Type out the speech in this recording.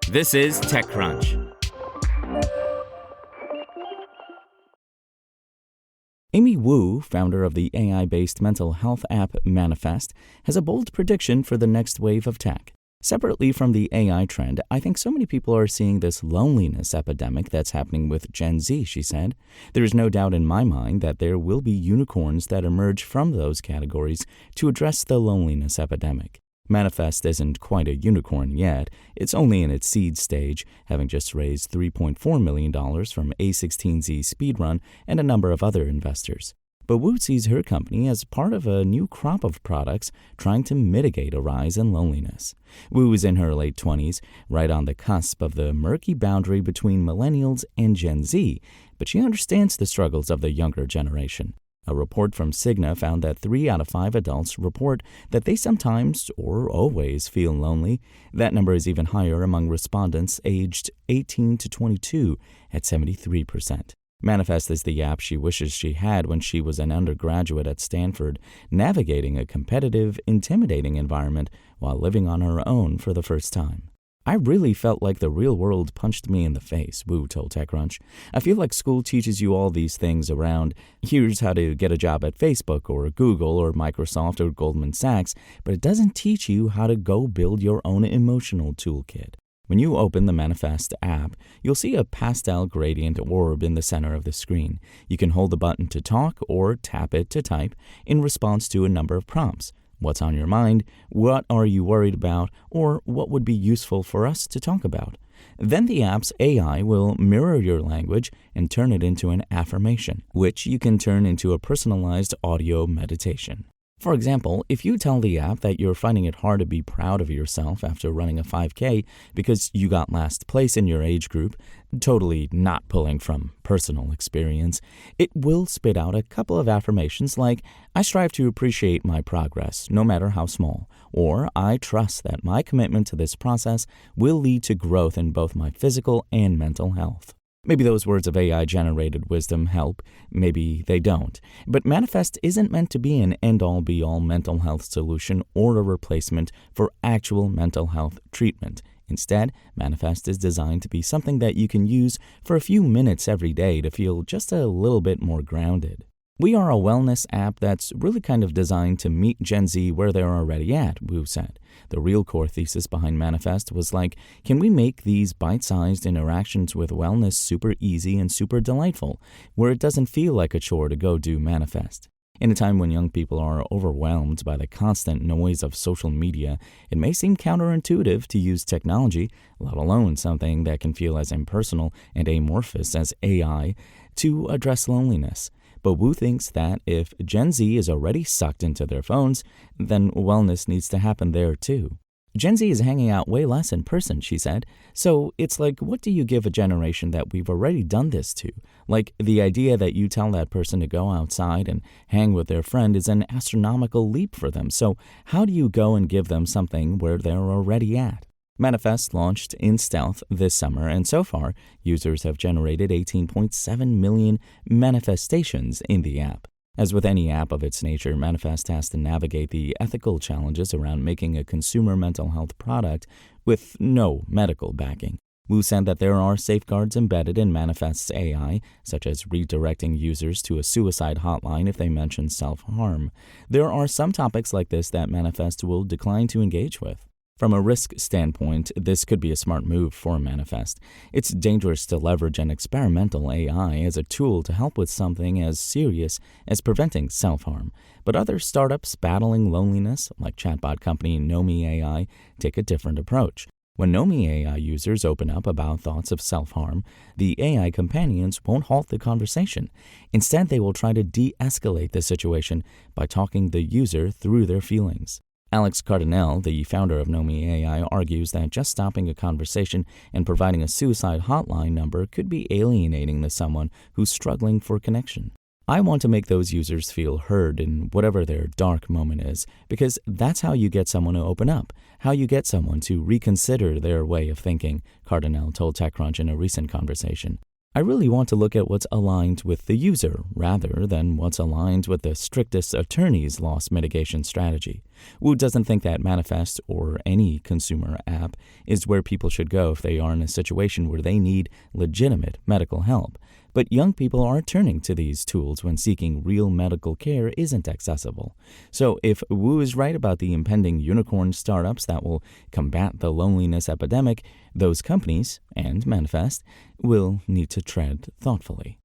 This is TechCrunch. Amy Wu, founder of the AI-based mental health app Manifest, has a bold prediction for the next wave of tech. Separately from the AI trend, I think so many people are seeing this loneliness epidemic that's happening with Gen Z, she said. There is no doubt in my mind that there will be unicorns that emerge from those categories to address the loneliness epidemic. Manifest isn't quite a unicorn yet. It's only in its seed stage, having just raised $3.4 million from A16Z Speedrun and a number of other investors. But Wu sees her company as part of a new crop of products trying to mitigate a rise in loneliness. Wu is in her late 20s, right on the cusp of the murky boundary between millennials and Gen Z, but she understands the struggles of the younger generation. A report from Cigna found that 3 out of 5 adults report that they sometimes or always feel lonely. That number is even higher among respondents aged 18 to 22 at 73%. Manifest is the app she wishes she had when she was an undergraduate at Stanford, navigating a competitive, intimidating environment while living on her own for the first time. I really felt like the real world punched me in the face, Wu told TechCrunch. I feel like school teaches you all these things around, here's how to get a job at Facebook or Google or Microsoft or Goldman Sachs, but it doesn't teach you how to go build your own emotional toolkit. When you open the Manifest app, you'll see a pastel gradient orb in the center of the screen. You can hold the button to talk or tap it to type in response to a number of prompts. What's on your mind? What are you worried about? Or what would be useful for us to talk about? Then the app's AI will mirror your language and turn it into an affirmation, which you can turn into a personalized audio meditation. For example, if you tell the app that you're finding it hard to be proud of yourself after running a 5K because you got last place in your age group, totally not pulling from personal experience, it will spit out a couple of affirmations like, I strive to appreciate my progress, no matter how small, or I trust that my commitment to this process will lead to growth in both my physical and mental health. Maybe those words of AI-generated wisdom help, maybe they don't. But Manifest isn't meant to be an end-all be-all mental health solution or a replacement for actual mental health treatment. Instead, Manifest is designed to be something that you can use for a few minutes every day to feel just a little bit more grounded. We are a wellness app that's really kind of designed to meet Gen Z where they're already at, Wu said. The real core thesis behind Manifest was like, can we make these bite-sized interactions with wellness super easy and super delightful, where it doesn't feel like a chore to go do Manifest? In a time when young people are overwhelmed by the constant noise of social media, it may seem counterintuitive to use technology, let alone something that can feel as impersonal and amorphous as AI, to address loneliness. But Wu thinks that if Gen Z is already sucked into their phones, then wellness needs to happen there too. Gen Z is hanging out way less in person, she said. So it's like, what do you give a generation that we've already done this to? Like, the idea that you tell that person to go outside and hang with their friend is an astronomical leap for them. So how do you go and give them something where they're already at? Manifest launched in stealth this summer, and so far, users have generated 18.7 million manifestations in the app. As with any app of its nature, Manifest has to navigate the ethical challenges around making a consumer mental health product with no medical backing. Wu said that there are safeguards embedded in Manifest's AI, such as redirecting users to a suicide hotline if they mention self-harm. There are some topics like this that Manifest will decline to engage with. From a risk standpoint, this could be a smart move for Manifest. It's dangerous to leverage an experimental AI as a tool to help with something as serious as preventing self-harm. But other startups battling loneliness, like chatbot company Nomi AI, take a different approach. When Nomi AI users open up about thoughts of self-harm, the AI companions won't halt the conversation. Instead, they will try to de-escalate the situation by talking the user through their feelings. Alex Cardinale, the founder of Nomi AI, argues that just stopping a conversation and providing a suicide hotline number could be alienating to someone who's struggling for connection. I want to make those users feel heard in whatever their dark moment is, because that's how you get someone to open up, how you get someone to reconsider their way of thinking, Cardinale told TechCrunch in a recent conversation. I really want to look at what's aligned with the user rather than what's aligned with the strictest attorney's loss mitigation strategy. Wu doesn't think that Manifest or any consumer app is where people should go if they are in a situation where they need legitimate medical help. But young people are turning to these tools when seeking real medical care isn't accessible. So if Wu is right about the impending unicorn startups that will combat the loneliness epidemic, those companies, and Manifest, will need to tread thoughtfully.